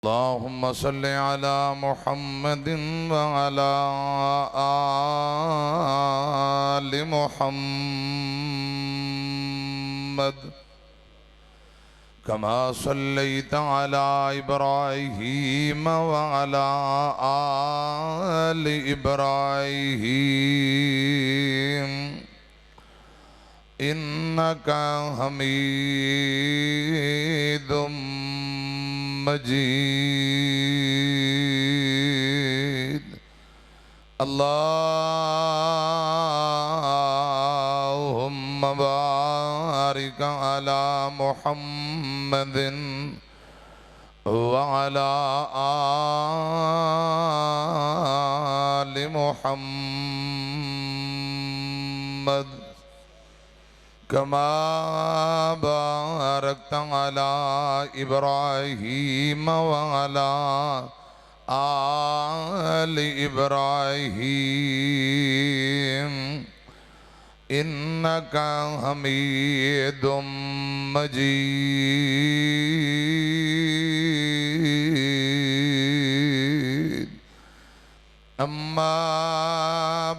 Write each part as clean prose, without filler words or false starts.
اللهم صل على محمد وعلى آل محمد كما صليت على إبراهيم وعلى آل إبراهيم إنك حميد مجيد. اللهم بارك على محمد وعلى آل محمد كما باركت على إبراهيم وعلى آل إبراهيم إنك حميد مجيد. أما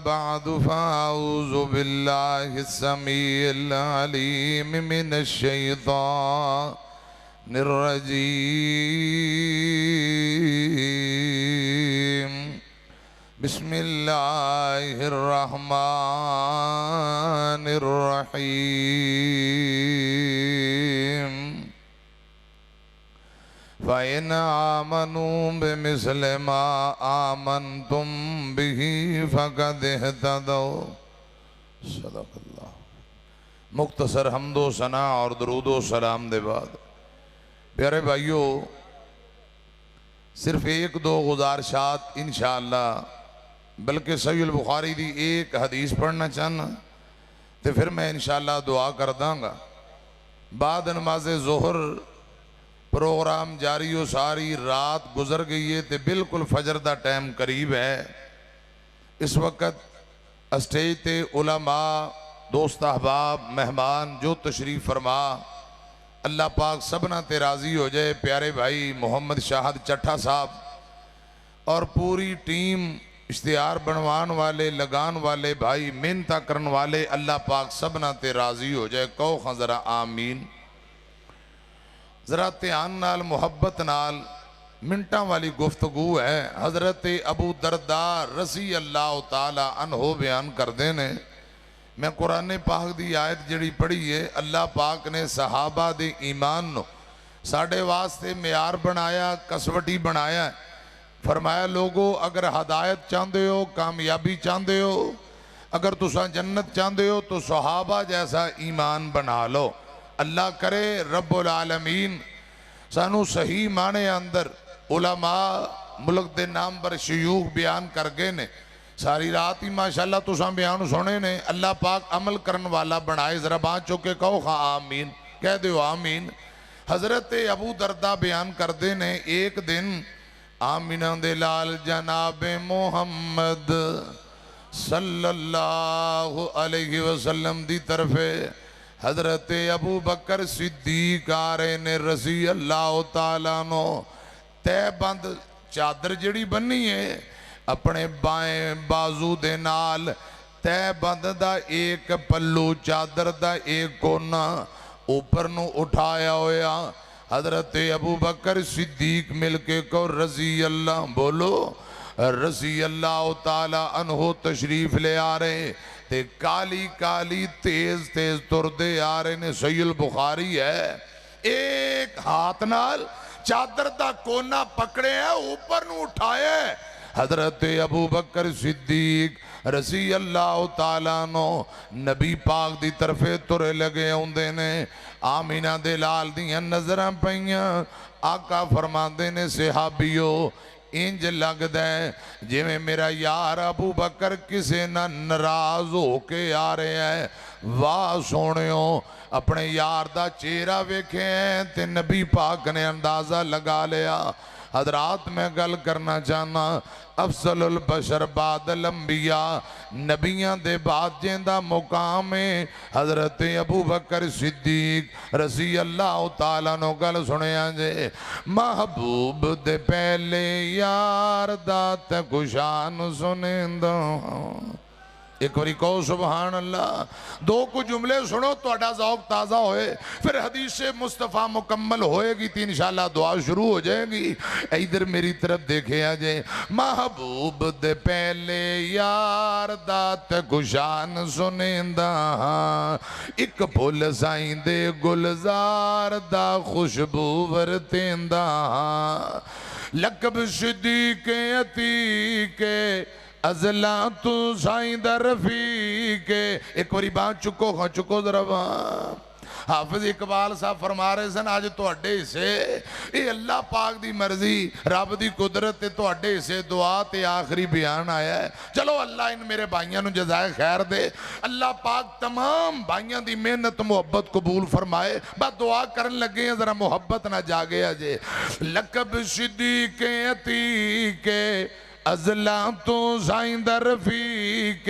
بعد فأعوذ بالله السميع العليم من الشيطان الرجيم. بسم الله الرحمن الرحيم. فَإِنْ آمَنُوا بِمِثْلِ مَا آمَنْتُمْ بِهِ فَقَدِ اهْتَدَوْا. صدق اللہ. مختصر حمد و ثنا اور درود و سلام دے بعد پیارے بھائیو، صرف ایک دو گزارشات انشاءاللہ، بلکہ صحیح البخاری دی ایک حدیث پڑھنا چاہنا تو پھر میں انشاءاللہ دعا کر داں گا. بعد نماز ظہر پروگرام جاری ہو، ساری رات گزر گئی ہے تے بالکل فجر دا ٹائم قریب ہے. اس وقت اسٹیج تے علماء، دوست احباب، مہمان جو تشریف فرما، اللہ پاک سبنا تے راضی ہو جائے. پیارے بھائی محمد شاہد چٹھا صاحب اور پوری ٹیم، اشتہار بنوان والے، لگان والے بھائی، محنت کرن والے، اللہ پاک سبنا تے راضی ہو جائے. کہو خاں ذرا آمین. ذرا دھیان نال، محبت نال، منٹاں والی گفتگو ہے. حضرت ابو درداء رضی اللہ تعالی عنہ بیان کر دینے. میں قرآن پاک دی آیت جڑی پڑھی ہے، اللہ پاک نے صحابہ دے ایمان نو ساڑھے واسطے معیار بنایا، کسوٹی بنایا ہے. فرمایا لوگو اگر ہدایت چاندے ہو، کامیابی چاندے ہو، اگر تساں جنت چاندے ہو تو صحابہ جیسا ایمان بنا لو. اللہ کرے رب العالمین سانو صحیح معنی اندر علماء ملک دے نام پر شیوخ بیان کر گئے نے. ساری رات ہی ماشاءاللہ تساں بیان سنے نے. اللہ پاک عمل کرن والا بنائے. ذرا بات چوکے کہو خواہ آمین. کہہ دیو آمین. حضرت ابو درداء بیان کر دے نے ایک دن آمینہ دے لال جناب محمد صلی اللہ علیہ وسلم دی طرف حضرت ابو بکر صدیق آرے نے رضی اللہ تعالیٰ نو تے بند چادر جڑی بنی ہے اپنے بائیں بازو دے نال تے بند دا ایک پلو چادر دا ایک کونا اوپر نو اٹھایا ہویا. حضرت ابو بکر صدیق مل کے کو رضی اللہ بولو رضی اللہ تعالیٰ عنہ تشریف لے آ رہے تے کالی کالی تیز تیز تردے آ رہے نے. صحیح البخاری ہے. ایک ہاتھ نال چادر دا کونا پکڑے ہیں، اوپر نو اٹھائے. حضرت ابو بکر صدیق رضی اللہ تعالیٰ نو نبی پاک دی طرفے ترے لگے ہوندے نے. آمینہ دے لال دیاں نظریں پہیاں. آقا فرما دینے صحابیو انج لگ دے جی میں میرا یار ابو بکر کسے نہ نراز ہو کے آ رہے ہیں. واہ سونیوں اپنے یار دا چہرہ ویکھے ہیں تے نبی پاک نے اندازہ لگا لیا. حضرات میں گل کرنا چاہنا افضل البشر بعد الانبیاء نبیاں دے بعد جیندہ مقام ہے حضرت ابو بکر صدیق رضی اللہ تعالیٰ نو گل سنے آنجے محبوب دے پہلے یار دات کشان سنیندہ ایک باری کہو سبحان اللہ دو کو جملے سنو تو اڈا ذوق تازہ ہوئے پھر حدیث مصطفیٰ مکمل ہوئے گی تھی انشاءاللہ دعا شروع ہو جائے گی ادھر میری طرف دیکھے آجے محبوب دے پہلے یار دات کشان سنیندہ ایک پھول سائیں دے گلزار دا خوشبو ورتیندہ لقب صدیق عتیق ازلا تو سائیں در رفیق ایک باری بات چکو ذرا حافظ اقبال صاحب فرما رہے سن آج تو اڈے سے اے اللہ پاک دی مرضی رب دی قدرت تو اڈے سے دعا تے آخری بیان آیا ہے چلو اللہ ان میرے بھائیاں نو جزائے خیر دے اللہ پاک تمام بھائیاں دی محنت محبت قبول فرمائے بات دعا کرن لگے ہیں ذرا محبت نہ جاگے آجے لقب صدیق عتیق ازلا تو سائیں در رفیق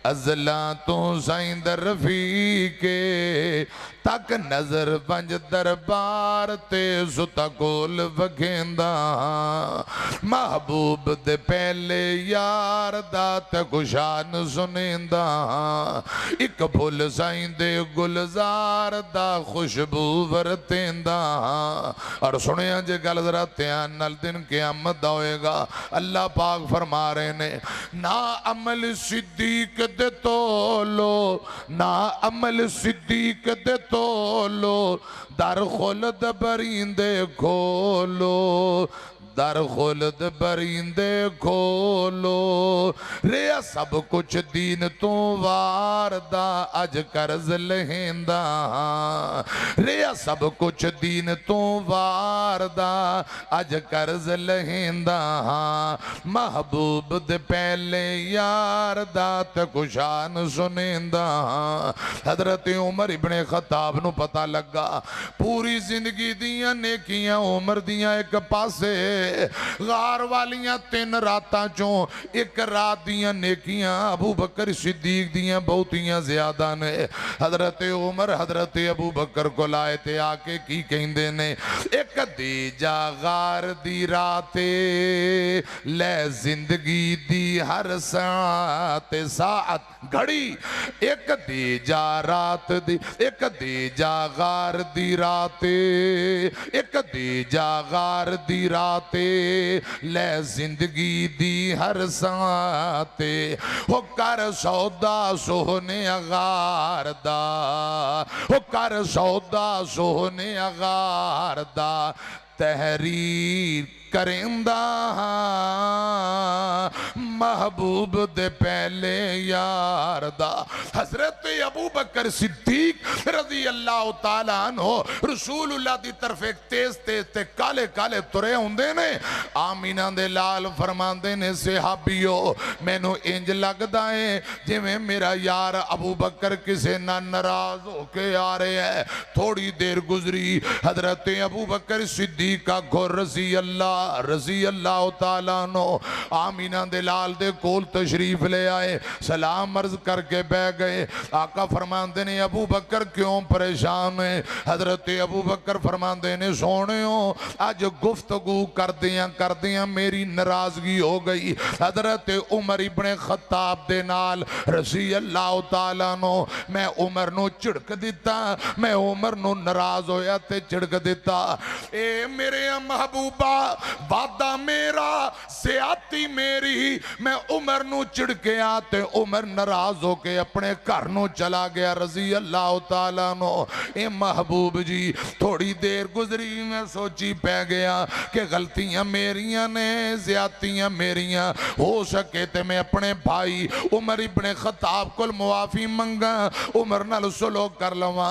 ازلا تو سائیں در رفیق تک نظر بنج دربار تے ستا کول وگھیندہ محبوب دے پہلے یار دات کشان سنیندہ ایک بھول سائیں دے گلزار دا خوشبو ورتیندہ اور سنے آنجے گل ذرا تیان نل دن قیامت ہوئے گا اللہ پاک فرما رہے نے نا عمل صدیق دے تولو نا عمل صدیق دے تولو در خلد بریندے کھولو در خلد بریندے کھولو ریا سب کچھ دین تو واردہ اج کرز لہندہ ریا سب کچھ دین تو واردہ اج کرز لہندہ محبوب دے پہلے یار دات کشان سنیندہ حضرت عمر ابن خطاب نو پتہ لگا پوری زندگی دیاں نیکیاں عمر دیاں ایک پاسے غار والیاں 3 راتاں چوں ایک رات دیاں نیکیاں ابو بکر صدیق دیاں بہتیاں زیادہ نے حضرت عمر حضرت ابو بکر کو لائے تھے آکے کی کہندے نے ایک دی جا غار دی راتے لے زندگی دی ہر ساعت گھڑی ایک دی جا رات دی ایک دی جا غار دی راتے ایک دی جا غار دی راتے لے زندگی دی ہر ساتے ہو کر سودا سونے غار دا ہو کر سودا سونے غار دا تحریر کرندہ محبوب دے پہلے یار دا حضرت ابو بکر صدیق رضی اللہ تعالیٰ عنہ رسول اللہ دی طرف ایک تیز تے کالے کالے ترے ہوندے نے آمینہ دے لال فرماندے نے صحابیو میں نو انج لگ دائیں جی میں میرا یار ابو بکر کسے نہ ناراض ہو کے آ رہے ہیں تھوڑی دیر گزری حضرت ابو بکر صدیق کا گھر رضی اللہ تعالیٰ نو آمینہ دلال دے کول تشریف لے آئے سلام عرض کر کے بے گئے آقا فرماندے نے ابو بکر کیوں پریشان ہے حضرت ابو بکر فرماندے نے سونے ہو آج گفتگو کر دیاں میری ناراضگی ہو گئی حضرت عمر ابن خطاب دے نال رضی اللہ تعالیٰ نو میں عمر نو چڑک دیتا میں عمر نو ناراض ہویا تے چڑک دیتا اے میرے محبوبہ وعدہ میرا زیادتی میری میں عمر نو چڑکے آتے عمر ناراض ہو کے اپنے گھر نو چلا گیا رضی اللہ تعالیٰ نو اے محبوب جی تھوڑی دیر گزری میں سوچی پہ گیا کہ غلطیاں میریاں نے زیادتیاں میریاں ہو سکے تے میں اپنے بھائی عمر ابن خطاب کو معافی منگا عمر نال سلوک کر لوا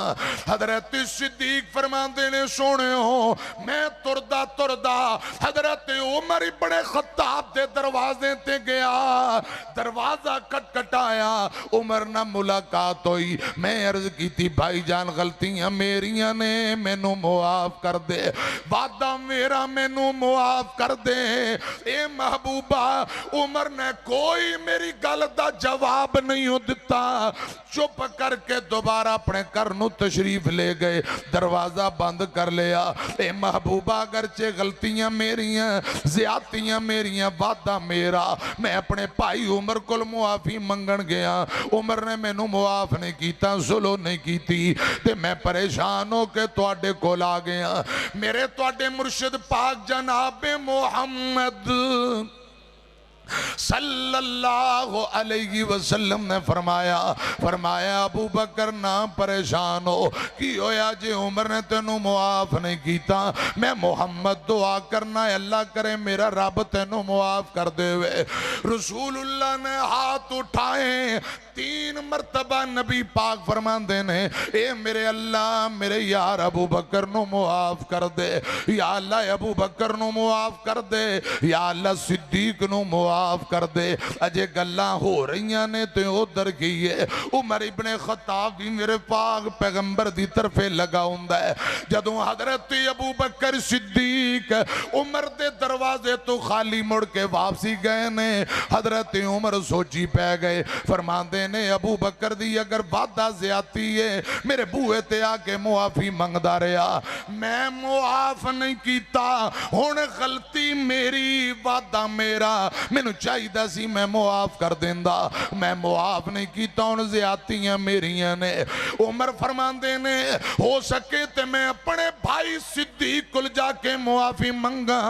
حضرت صدیق فرماندے نے سونے ہو میں تردہ حضرت عمر ابن خطاب دے دروازے تے گیا دروازہ کٹکٹایا عمر نہ ملاقات ہوئی میں عرض کی تھی بھائی جان غلطیاں میریاں نے مینوں معاف کر دے وعدہ میرا مینوں معاف کر دے اے محبوبہ عمر نے کوئی میری گل دا جواب نہیں دیتا چپ کر کے دوبارہ اپنے گھر نو تشریف لے گئے دروازہ بند کر لیا اے محبوبہ اگرچہ غلطیاں میریاں زیادتیاں میریاں وعدہ میرا میں اپنے بھائی عمر کو معافی منگن گیا عمر نے مینوں معاف نہیں کیتا سلو نہیں کیتی تے میں پریشان ہو کے تواڈے کول آ گیا میرے تواڈے مرشد پاک جناب محمد صلی اللہ علیہ وسلم نے فرمایا ابو بکر نہ پریشان ہو کی ہویا جے عمر نے تینوں معاف نہیں کیتا میں محمد دعا کرنا ہے اللہ کرے میرا رب تینوں معاف کر دے وے رسول اللہ نے ہاتھ اٹھائے 3 مرتبہ نبی پاک فرماندے نے اے میرے اللہ میرے یار ابو بکر نو معاف کر دے یا اللہ ابو بکر نو معاف کر دے یا اللہ صدیق نو معاف کر دے اجے گلاں ہو رہیاں نے تے ادھر گئی ہے عمر ابن خطاب بھی میرے پاک پیغمبر دی طرفے لگا ہوندا ہے جدوں حضرت ابو بکر صدیق عمر دے دروازے تو خالی مڑ کے واپسی گئے نے حضرت عمر سوچی پہ گئے فرماندے نے ابو بکر دی اگر وعدہ زیادتی ہے میرے بوئے تے آکے معافی منگدا رہا میں معاف نہیں کیتا ہن غلطی میری وعدہ میرا مینوں چاہیدا سی میں معاف کر دیندا میں معاف نہیں کیتا ہن زیادتیاں میریاں نے عمر فرماندے نے ہو سکے تے میں اپنے بھائی صدیق کل جا کے معافی منگا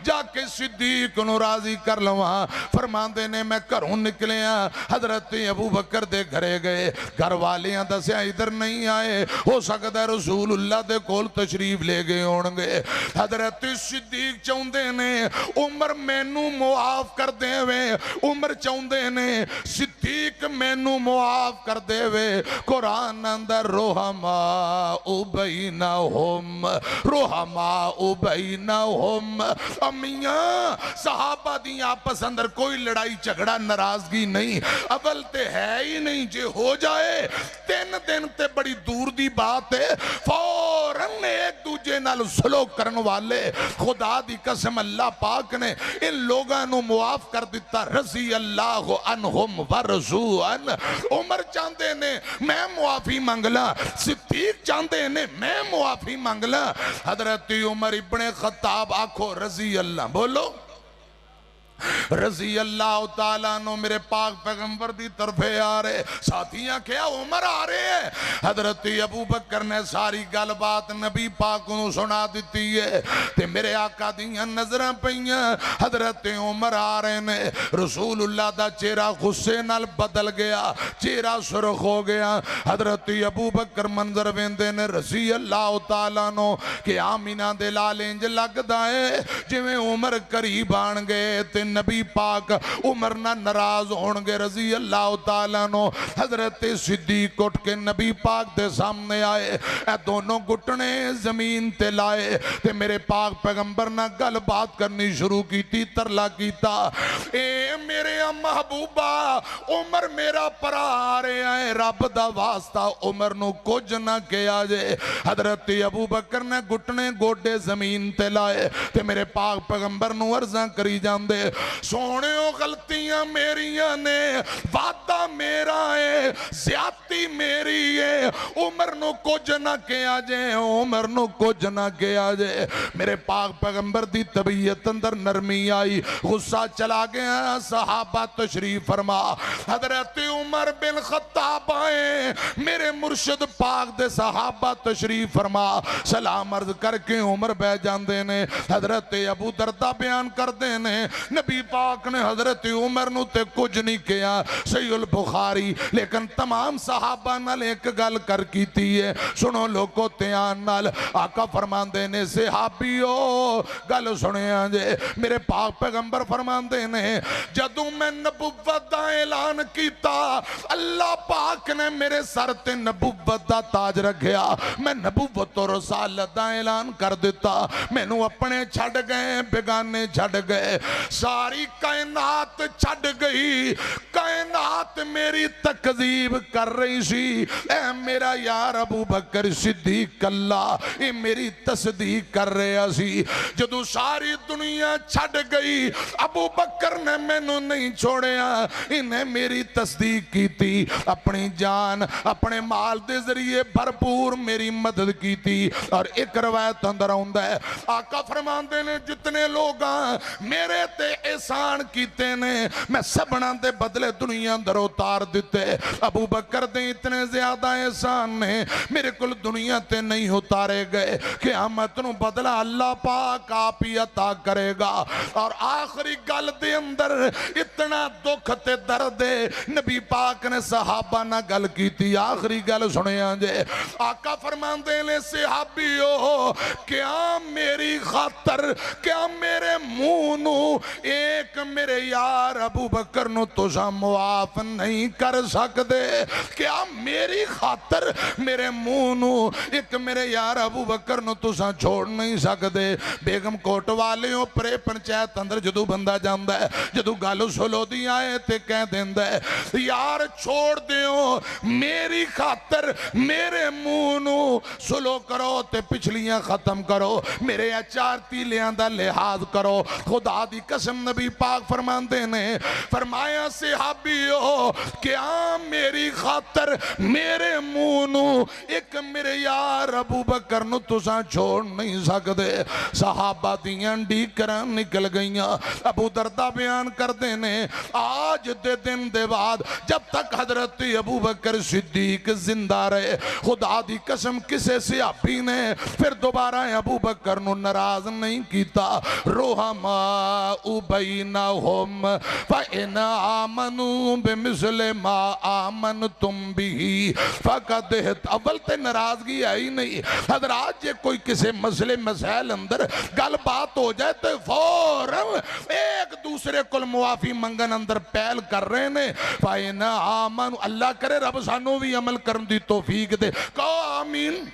جا کے صدیق نو راضی کر لواں فرماندے نے میں گھروں نکلیاں حضرت ابو بکر دے گھرے گئے گھر والیاں دسیا ادھر نہیں آئے ہو سکتا ہے رسول اللہ دے کول تشریف لے گئے ہونگے حضرت صدیق چاہندے نے عمر مینوں معاف کر دے وے عمر چاہندے نے صدیق مینوں معاف کر دے وے قرآن اندر رحماء بینہم امیاں صحابہ دی آپس اندر کوئی لڑائی جھگڑا ناراضگی نہیں اول تے ہے ہی نہیں جے ہو جائے 3 دن تے بڑی دور دی بات ہے فوراً ایک دوجے نال سلوک کرن والے خدا دی قسم اللہ پاک نے ان لوگاں نو معاف کر دیتا رضی اللہ عنہم ورضوان عمر چاندے نے میں معافی منگلا صدیق چاندے نے میں معافی منگلا حضرت عمر ابن خطاب آکھو رضی اللہ بولو رضی اللہ تعالیٰ نو میرے پاک پیغمبر دی طرفے آ رہے ساتھیاں کیا عمر آ رہے ہیں حضرت ابو بکر نے ساری گل بات نبی پاک نو سنا دیتی ہے تے میرے آقا دیاں نظریں پئیاں حضرت عمر آ رہے نے رسول اللہ دا چہرہ غصے نال بدل گیا چہرہ سرخ ہو گیا حضرت ابو بکر منظر ویندے نے رضی اللہ تعالیٰ نو کہ آمینہ دے لال انج لگ دائے جویں عمر قریب آن گئے تے نبی پاک عمر نہ ناراض ہونگے رضی اللہ تعالیٰ نو حضرت صدیق اٹھ کے نبی پاک دے سامنے آئے اے دونوں گھٹنے زمین تے لائے تے میرے پاک پیغمبر نہ گل بات کرنی شروع کی تھی ترلا کیتا اے میرے محبوبہ عمر میرا پرا آ رہے آئے رب دا واسطہ عمر نو کچھ نہ کیا جے حضرت ابو بکر نے گھٹنے گوڑے زمین تے لائے تے میرے پاک پیغمبر نو عرضاں کری جاندے سونے غلطیاں میریاں نے وعدہ میرا ہے زیادتی میری ہے عمر نو کچھ نہ کیا جے عمر نو کچھ نہ کیا جے میرے پاک پیغمبر دی طبیعت اندر نرمی آئی غصہ چلا گیا صحابہ تشریف فرما حضرت عمر بن خطاب آئے میرے مرشد پاک دے صحابہ تشریف فرما سلام عرض کر کے عمر بہ جاندے نے حضرت ابو دردہ بیان کر دینے نبی پاک نے حضرت عمر نو تے کچھ نہیں کیا صحیح البخاری لیکن تمام صحابہ صحابہ نال ایک گل کر کیتی ہے سنو لوگو دھیان نال آقا فرماندے نے صحابیو گل سنیا جے میرے پاک پیغمبر فرماندے نے جدوں میں نبوت دا اعلان کیتا اللہ پاک نے میرے سر تے نبوت دا تاج رکھیا میں نبوت و رسالت دا اعلان کر دیتا میں نو اپنے چھڑ گئے بیگانے چھڑ گئے ساری کائنات چھڑ گئی کائنات میری تکذیب کر رہی سی اے میرا یار ابو بکر صدیق اللہ یہ میری تصدیق کر رہا سی جدو ساری دنیا چھڑ گئی ابو بکر نے میں نو نہیں چھوڑیا انہیں میری تصدیق کی تھی اپنی جان اپنے مال دے ذریعے بھرپور میری مدد کی تھی اور ایک روایت اندر ہوندہ ہے آقا فرماندے نے جتنے لوگاں میرے تے احسان کیتے نے میں سبنا دے بدلے دنیا اندر اتار دیتے ابو بکر دے اتنے زیادہ احسان نے میرے کل دنیا تے نہیں اتارے گئے قیامت نو بدلہ اللہ پاک آپ ہی عطا کرے گا اور آخری گل دے اندر اتنا دکھ تے درد نبی پاک نے صحابہ نہ گل کی تھی آخری گل سنے آنجے آقا فرماندے لے صحابیو کیا میری خاطر کیا میرے مونو ایک میرے یار ابو بکر نو تجھا معاف نہیں کر سکتے کیا میری خاطر میرے مونو ایک میرے یار ابو بکر نو تجھا چھوڑ نہیں سکتے بیگم کوٹ والیوں پرے پنچایت اندر جدو بندہ جاندہ ہے جدو گالو سلو دی آئے تے کہہ دیندہ ہے یار چھوڑ دیوں میری خاطر میرے مونو سلو کرو تے پچھلیاں ختم کرو میرے اچار تیلیاں دا لحاظ کرو خدا دی قسم نبی پاک فرماندے نے فرمایا صحابیو کیا میری خاطر میرے مونو ایک میرے یار ابو بکر نو تساں چھوڑ نہیں سکتے صحابہ دیاں ڈیکران نکل گئیاں ابو دردہ بیان کر دینے آج دے دن دے بعد جب تک حضرت ابو بکر صدیق زندہ رہے خدا دی قسم کسے صحابی نے پھر دوبارہ ابو بکر نو ناراض نہیں کیتا رحماء بینہم فَإِنْ آمَنُوا بِمِثْلِ مَا آمَنْتُمْ بِهِ فَقَدْ اول تے ناراضگی آئی نہیں حضرات یہ کوئی کسی مسئلے مسائل اندر گل بات ہو جائے تو فوراً ایک دوسرے کل معافی منگن اندر پہل کر رہے ہیں فَإِنْ آمَنُوا اللہ کرے رب سانو بھی عمل کرن دی توفیق دے کہو آمین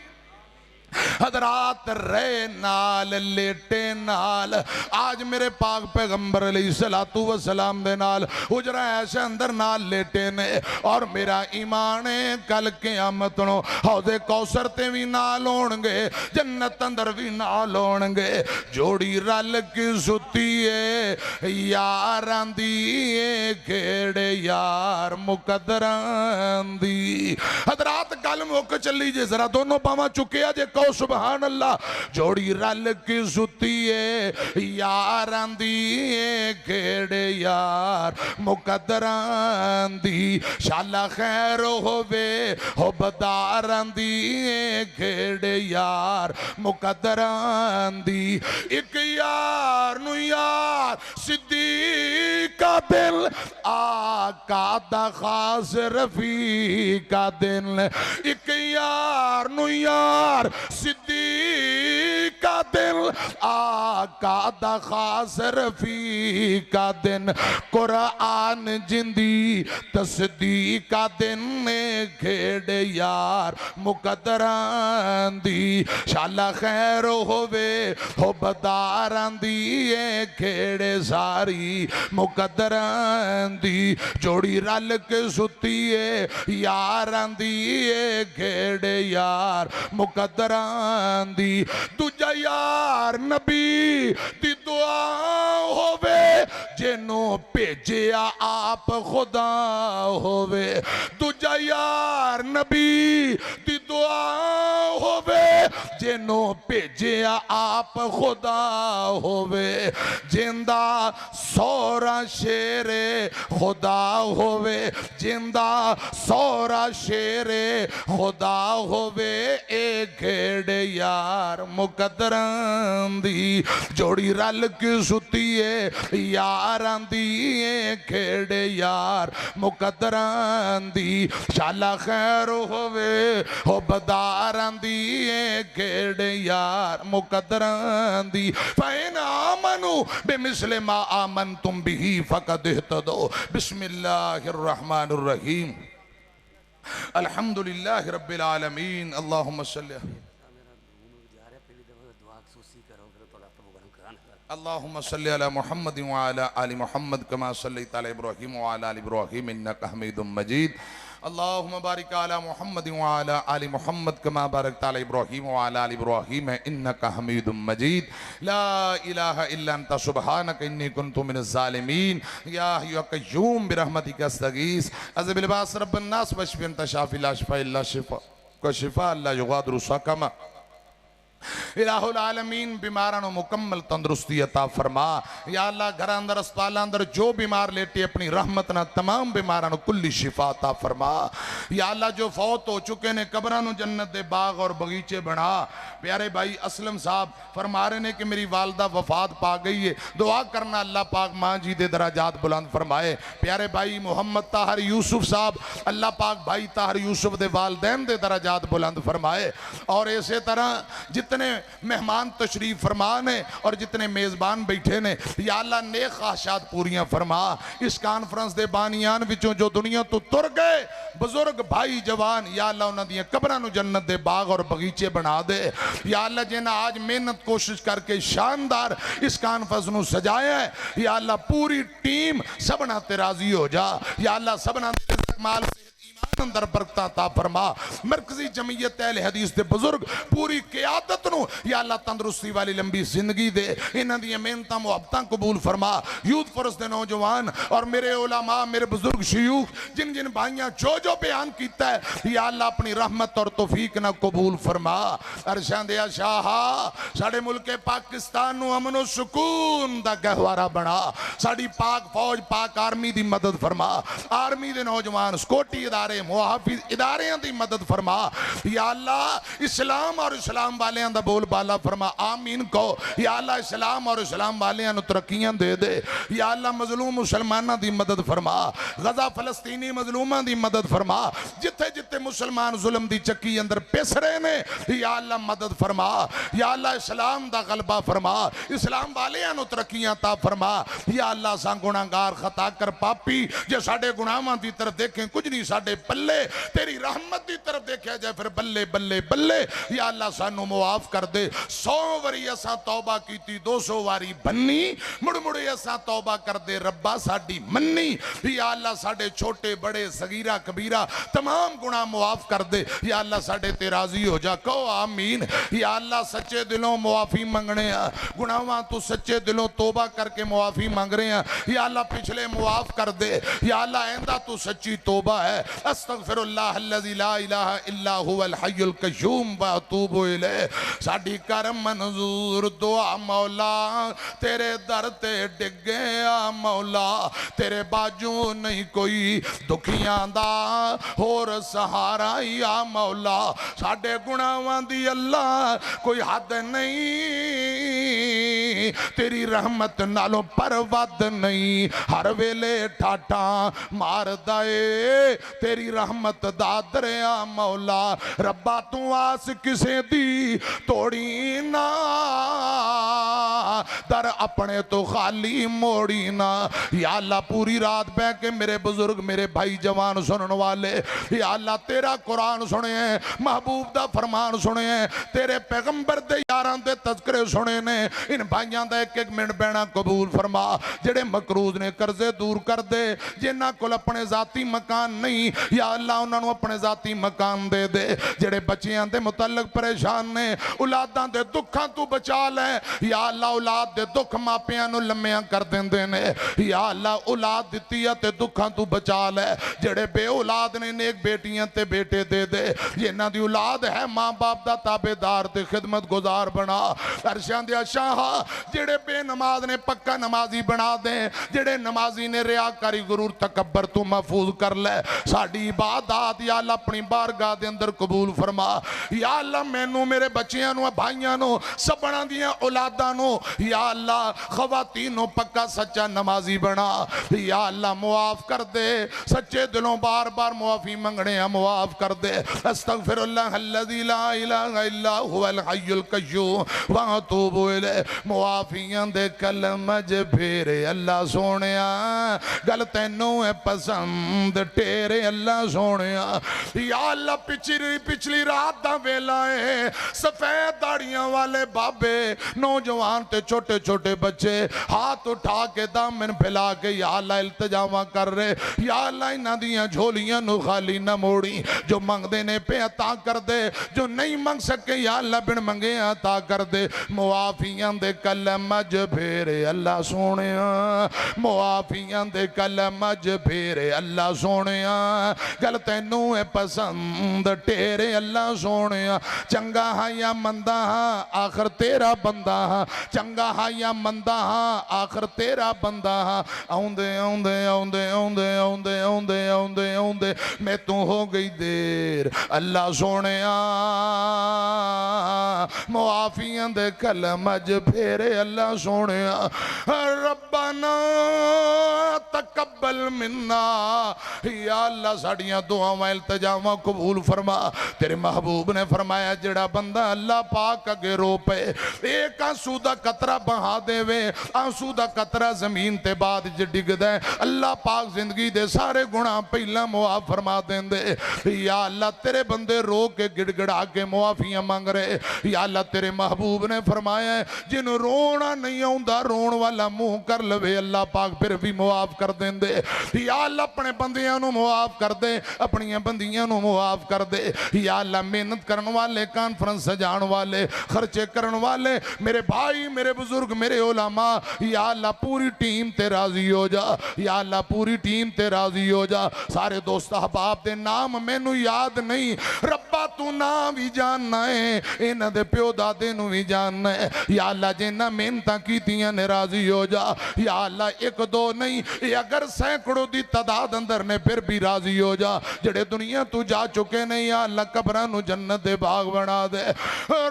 حضرات رے نال لیٹے نال آج میرے پاک پیغمبر علیہ السلام دے نال حجرہ ایسے اندر نال لیٹے نے اور میرا ایمان کل قیامت نو حوض کوثر تے بھی نال ہونگے جنت اندر بھی نال ہونگے جوڑی رل کی ستی ہے یاران دی کھیڑے یار مقدران دی حضرات گل موک چلی جے ذرا دونوں پاما چکے آجے کو سبحان اللہ جوڑی رل کی ستی ہے یاران دی کھیڑے یار مقدران دی شالا خیر ہووے ہو بداران دی کھیڑے یار مقدران دی ایک یار نو یار صدیق کا دل آقا دا خاص رفیق کا دل ایک یار نو یار صدیق کا دل آقا دا خاص رفیق کا دن قرآن جندی تصدیق کا دن کھیڑے یار مقدران دی شالا خیر ہووے ہو بداران دی کھیڑے ساری مقدران دی جوڑی رل کے ستی ہے یاران دی کھیڑے یار مقدران دی تجھا یار نبی دی دعا ہووے جنوں پیجیا آپ خدا ہووے تجھا یار نبی دی دعا ہووے جنوں بھیجیا آپ خدا ہووے جیندہ سورا شیر خدا ہووے جیندہ سورا شیر خدا ہووے اے گھیڑ یار مقدران دی جوڑی رل کی سُتیے یاران دی اے گھیڑ یار مقدران دی شالا خیر ہووے ہو بداران دی اے گھیڑ یار مقدران دی فَإِنْ آمَنُوا بِمِثْلِ مَا آمَنْتُمْ بِهِ فَقَدْ اهْتَدَوْا بسم اللہ الرحمن الرحیم الحمدللہ رب العالمین اللہم صلی اللہم صلی علی محمد وعلی آل محمد کما صلیت علی ابراہیم وعلی آل ابراہیم انکا حمید مجید اللہم بارک علی محمد وعلی آل محمد کما بارکت علی ابراہیم وعلی آل ابراہیم انکا حمید مجید لا الہ الا انت سبحانک انی کنت من الظالمین یا ایھا قیوم برحمتک استغیث اذهب الباس رب الناس واشف انت شافی لا شفاء الا شفاء کا شفاء لا یغادر سقما الہ العالمین بیماران و مکمل تندرستی عطا فرما یا اللہ گھر اندر اسپتال اندر جو بیمار لیٹے اپنی رحمت نہ تمام بیماران و کلی شفا عطا فرما یا اللہ جو فوت ہو چکے نے قبران و جنت دے باغ اور بغیچے بنا پیارے بھائی اسلم صاحب فرما رہے نے کہ میری والدہ وفات پا گئی ہے دعا کرنا اللہ پاک ماں جی دے درجات بلند فرمائے پیارے بھائی محمد طاہر یوسف صاحب اللہ پاک بھائی طاہر یوسف دے والدین دے درجات بلند فرمائے اور اسی طرح جتنے مہمان تشریف فرمانے اور جتنے میزبان بیٹھے نے یا اللہ نیک خواہشات پوریاں فرما اس کانفرنس دے بانیان وچوں جو دنیا تو تر گئے بزرگ بھائی جوان یا اللہ انہاں دیاں قبراں نوں جنت دے باغ اور بغیچے بنا دے یا اللہ جنہاں آج محنت کوشش کر کے شاندار اس کانفرنس نوں سجایا ہے یا اللہ پوری ٹیم سبنا تے راضی ہو جا یا اللہ سبنا تے رزق مال ایمان اندر برکتہ عطا فرما مرکزی جمعیت اہل حدیث دے بزرگ پوری قیادت نو یا اللہ تندرستی والی لمبی زندگی دے انہاں دی محنتاں محبتاں قبول فرما یوتھ فرس دے نوجوان اور میرے علماء میرے بزرگ شیوخ جن جن بھائیاں جو بیان کیتا ہے یا اللہ اپنی رحمت اور توفیق نہ قبول فرما ارشان دیا شاہا ساڑے ملک پاکستان نو امن و سکون دا گہوارہ بنا ساڑی پاک فوج پاک آرمی دی مدد فرما آرمی دے نوجوان سکوٹی ادارے محافظ ادارے دی مدد فرما یا اللہ اسلام اور اسلام والے دا بول بالا فرما آمین کو یا اللہ اسلام اور اسلام والے ترقیاں دے دے یا اللہ مظلوم مسلمانہ دی مدد فرما غزہ فلسطینی مظلومہ دی مدد فرما جتھے جتھے مسلمان ظلم دی چکی اندر پیس رہے نے یا اللہ مدد فرما یا اللہ اسلام دا غلبہ فرما اسلام والے ترقیاں تا فرما یا اللہ سان گناہگار خطا کر پاپی جے ساڑے گناہاں دی طرف دیکھیں کچھ نہیں ساڑے بلے تیری رحمت دی طرف دیکھا جائے پھر بلے بلے بلے یا اللہ سانو معاف کر دے 100 وری ایسا توبہ کی تھی 200 واری بنی مڑے ایسا توبہ کر دے ربا ساڑی منی یا اللہ ساڑے چھوٹے بڑے صغیرہ کبیرہ تمام گناہ معاف کر دے یا اللہ ساڑے تے راضی ہو جا کہو آمین یا اللہ سچے دلوں معافی منگنے ہیں گناہاں تو سچے دلوں توبہ کر کے معافی مانگ رہے ہیں یا اللہ پچھلے معاف کر دے یا اللہ آئندہ تو سچی توبہ ہے استغفر اللہ الذی لا الہ الا هو الحی القیوم واتوب الیہ ساڑی کرم منظور دعا مولا تیرے در تے ڈگ گیا مولا تیرے باجو نہیں کوئی دکھیاں دا اور سہارا یا مولا ساڑے گناہاں دی اللہ کوئی حد نہیں تیری رحمت نالوں پرود نہیں ہر ویلے ٹھاٹا مار دائے تیری رحمت دا دریا مولا ربا تو آس کسے دی توڑی نا در اپنے تو خالی موڑی نا یا اللہ پوری رات بے کے میرے بزرگ میرے بھائی جوان سنن والے یا اللہ تیرا قرآن سنے ہیں محبوب دا فرمان سنے ہیں تیرے پیغمبر دے یاران دے تذکرے سنے نے ان بھائیاں دا ایک ایک منٹ بینا قبول فرما جڑے مقروض نے قرضے دور کر دے جنہ کل اپنے ذاتی مکان نہیں یا یا اللہ انہوں نے اپنے ذاتی مکان دے دے، جڑے بچیاں دے متعلق پریشان نے اولاداں دے دکھاں تو بچا لے، یا اللہ اولاد دے دکھ ماپیاں نو لمیاں کر دیندے نے، یا اللہ اولاد دتی ہے تے دکھاں تو بچا لے، جڑے بے اولاد نے نیک بیٹیاں تے بیٹے دے دے، جنہاں دی اولاد ہے ماں باپ دا تابعدار تے خدمت گزار بنا، عرشاں دے شاہ جڑے بے نماز نے پکا نمازی بنا دیں، جڑے نمازی نے ریاکاری غرور تکبر تو محفوظ کر لے، ساڈی عبادات یا اللہ اپنی بارگاہ دے اندر قبول فرما، یا اللہ مینوں میرے بچیاں نو بھائیاں نو سبنا دیاں اولاداں نو یا اللہ خواتینوں پکا سچا نمازی بنا، یا اللہ معاف کر دے، سچے دلوں بار بار معافی منگنے ہیں معاف کر دے، استغفر اللہ الذی لا الہ الا هو الحی القیوم واتوب الیہ، معافیاں دے کلمج پھیرے اللہ سونیا، گل تینوں ہے پسند ٹیرے اللہ سونیا، یا اللہ پچھلی رات دا ویلا ہے، سفید داڑیاں والے بابے نوجوان تے چھوٹے چھوٹے بچے ہاتھ اٹھا کے دامن پھیلا کے یا اللہ التجاواں کر رہے، یا اللہ انہاں دیاں جھولیاں نو خالی نہ موڑی، جو منگ دینے پہ عطا کر دے، جو نہیں منگ سکے یا اللہ بن منگے عطا کر دے، معافیاں دے کلمج پھیرے اللہ سونیا، معافیاں دے کلمج پھیرے اللہ سونیا، گل تینوں ہے پسند ٹیرے اللہ سونیا، چنگا ہاں یا مندہ ہاں آخر تیرا بندہ ہاں، چنگا ہاں یا مندہ ہاں آخر تیرا بندہ ہاں، آؤندے آؤندے آؤندے آؤندے آؤندے آؤندے آؤندے آؤندے میں تو ہو گئی دیر اللہ سونیا، معافیاں دے کلمج پھیرے اللہ سونیا، ربنا تقبل منا، یا اللہ ساڑیاں دعاواں التجاواں قبول فرما، تیرے محبوب نے فرمایا جڑا بندہ اللہ پاک اگے رو پے، ایک آنسو دا قطرہ بہا دے وے، آنسو دا قطرہ زمین تے بعد ڈگ دے، اللہ پاک زندگی دے سارے گناہ پہلا معاف فرما دیں دے، یا اللہ تیرے بندے رو کے گڑ گڑا کے معافیاں مانگ رہے، یا اللہ تیرے محبوب نے فرمایا ہے جن رونا نہیں آؤندا رون والا منہ کر لوے اللہ پاک پھر بھی معاف کر دیں دے، یا اللہ اپنے بندیاں نو معاف کر دے، اپنی بندیاں نو معاف کر دے، یا اللہ محنت کرن والے کانفرنس سجان والے خرچے کرن والے میرے بھائی میرے بزرگ میرے علماء، یا اللہ پوری ٹیم تے راضی ہو جا، یا اللہ پوری ٹیم تے راضی ہو جا، سارے دوست احباب دے نام مینوں یاد نہیں، ربا تو نام بھی جاننا ہے، انہاں دے پیو دادے نو بھی جاننا ہے، یا اللہ جنہاں محنتاں کیتیاں نے راضی ہو جا، یا اللہ ایک دو نہیں اگر سینکڑوں دی تعداد اندر نے پھر بھی راضی ہو جا، جڑے دنیا تو جا چکے نہیں یا اللہ قبراں نو جنت دے باغ بنا دے،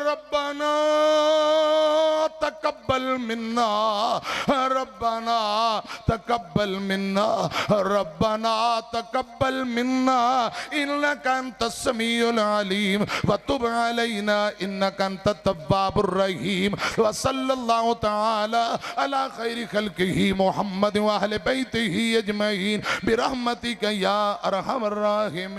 ربنا تقبل منا، ربنا تقبل منا، ربنا تقبل منا انك انت السميع العليم وتب علينا انك انت التواب الرحيم، وصلى الله تعالى على خير خلقه محمد واهل بيته اجمعين برحمتك يا ارحم الراحمين.